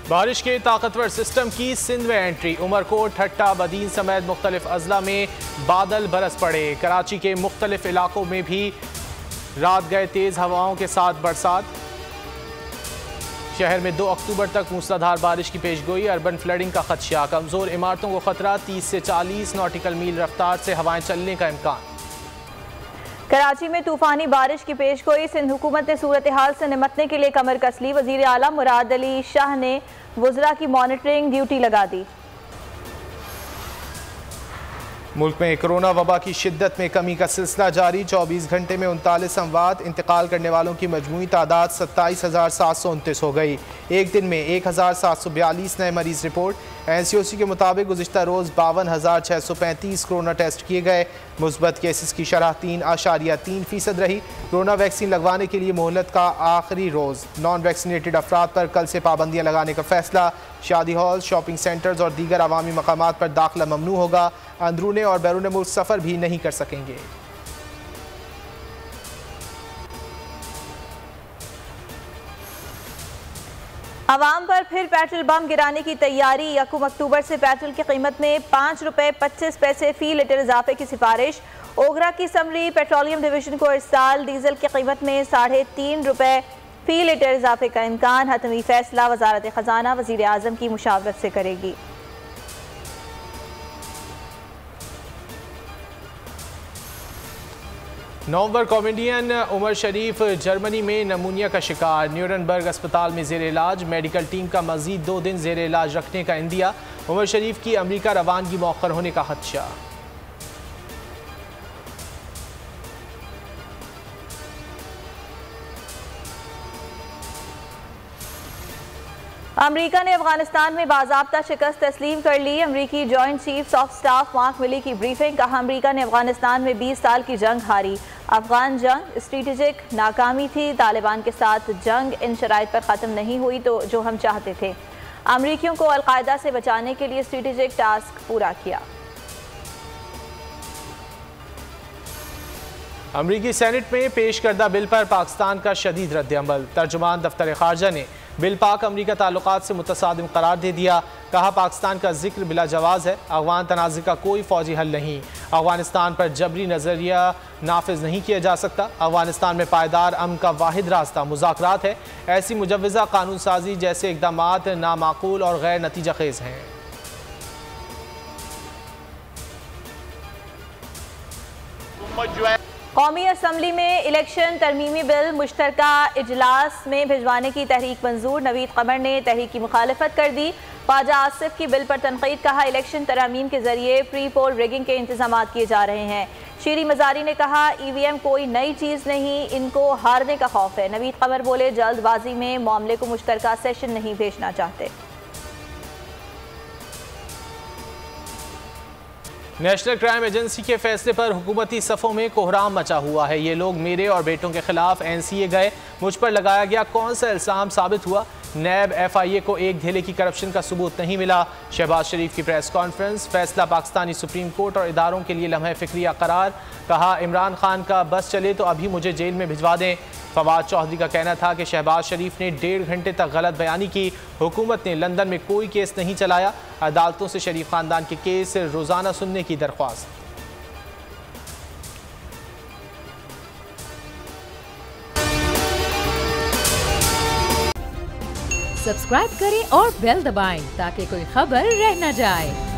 बारिश के ताकतवर सिस्टम की सिंध में एंट्री। उमरकोट, ठट्टा, बदीन समेत मुख्तलिफ अजला में बादल बरस पड़े। कराची के मुख्तलिफ इलाकों में भी रात गए तेज हवाओं के साथ बरसात। शहर में 2 अक्टूबर तक मूसलाधार बारिश की पेशगोई। अर्बन फ्लडिंग का खदशा। कमजोर इमारतों को खतरा। 30 से 40 नॉटिकल मील रफ्तार से हवाएं चलने का इम्कान। कराची में तूफानी बारिश की पेशगोई। सिंध हुकूमत ने सूरत हाल से निमटने के लिए कमर कस ली। वजीर आला मुराद अली शाह ने वुज़रा की मॉनिटरिंग ड्यूटी लगा दी। मुल्क में कोरोना वबा की शिद्दत में कमी का सिलसिला जारी। 24 घंटे में 39 अमवात। इंतकाल करने वालों की मजमूई तादाद 27,729 हो गई। एक दिन में 1,742 नए मरीज रिपोर्ट। NCOC के मुताबिक गुज़िश्ता रोज़ 52,635 कोरोना टेस्ट किए गए। मुस्बत केसेस की शरह 3.3% रही। कोरोना वैक्सीन लगवाने के लिए मोहलत का आखिरी रोज़। नॉन वैक्सीनेटेड अफराद पर कल से पाबंदियाँ लगाने का फैसला। शादी हॉल, शॉपिंग सेंटर्स और दीगर अवामी मकामात पर दाखिला ममनू होगा। अंदरूने और बैरून मुल्क सफ़र भी नहीं कर सकेंगे। अवाम पर फिर पेट्रोल बम गिराने की तैयारी। 1 अक्टूबर से पेट्रोल की कीमत में 5 रुपये 25 पैसे फी लीटर इजाफे की सिफारिश। ओगरा की असम्बली पेट्रोलियम डिवीजन को इस साल डीजल की कीमत में 3.5 रुपये फी लीटर इजाफे का इम्कान। हतमी फैसला वजारत खजाना वजीर आजम की मुशावरत से करेगी। नवंबर कॉमेडियन उमर शरीफ जर्मनी में नमूनिया का शिकार। न्यूरनबर्ग अस्पताल में जेर इलाज। मेडिकल टीम का मजीद 2 दिन जेर इलाज रखने का इंदिया। उमर शरीफ की अमरीका रवानगी मौखर होने का खदशा। अमरीका ने अफगानिस्तान में बाज़ाब्ता शिकस्त तस्लीम कर ली। अमरीकी joint chiefs of staff mark मिली की ब्रीफिंग। कहा, अमरीका ने अफगानिस्तान में 20 साल की जंग हारी। अफगान जंग स्ट्रेटेजिक नाकामी थी। तालिबान के साथ जंग इन शराइत पर ख़त्म नहीं हुई तो जो हम चाहते थे। अमरीकियों को अलकायदा से बचाने के लिए स्ट्रेटेजिक टास्क पूरा किया। अमरीकी सेनेट में पेश करदा बिल पर पाकिस्तान का शदीद रद्द-ए-अमल। तर्जुमान दफ्तर खारजा ने बिल पाक अमरीका ताल्लुकात से मुतसादिम करार दे दिया। कहा, पाकिस्तान का जिक्र बिला जवाज़ है। अफगान तनाज़े का कोई फौजी हल नहीं। अफगानिस्तान पर जबरी नज़रिया नाफिज नहीं किया जा सकता। अफगानिस्तान में पायदार अमन का वाहिद रास्ता मुज़ाकरात है। ऐसी मुजव्वज़ा कानून साजी जैसे इक़दामात नामाकूल और गैर नतीजा खेज़ हैं। कौमी असम्बली में इलेक्शन तरमीमी बिल मुश्तरका इजलास में भिजवाने की तहरीक मंजूर। नवीद कमर ने तहरीक की मुखालफत कर दी। ख्वाजा आसिफ की बिल पर तनकीद। कहा, इलेक्शन तरामीम के जरिए प्री पोल रिगिंग के इंतजाम किए जा रहे हैं। शीरी मजारी ने कहा, EVM कोई नई चीज़ नहीं, इनको हारने का खौफ है। नवीद कमर बोले, जल्दबाजी में मामले को मुश्तरका सेशन नहीं भेजना चाहते। नेशनल क्राइम एजेंसी के फैसले पर हुकूमती सफ़ों में कोहराम मचा हुआ है। ये लोग मेरे और बेटों के खिलाफ NCA गए, मुझ पर लगाया गया कौन सा इल्ज़ाम साबित हुआ? नैब FIA को एक धेले की करप्शन का सबूत नहीं मिला। शहबाज शरीफ की प्रेस कॉन्फ्रेंस। फैसला पाकिस्तानी सुप्रीम कोर्ट और इदारों के लिए लम्हे फ़िक्रिया करार। कहा, इमरान खान का बस चले तो अभी मुझे जेल में भिजवा दें। फवाद चौधरी का कहना था कि शहबाज शरीफ ने 1.5 घंटे तक गलत बयानी की। हुकूमत ने लंदन में कोई केस नहीं चलाया। अदालतों से शरीफ खानदान के केस रोज़ाना सुनने की दरख्वास्त। सब्सक्राइब करें और बेल दबाएं ताकि कोई खबर रह न जाए।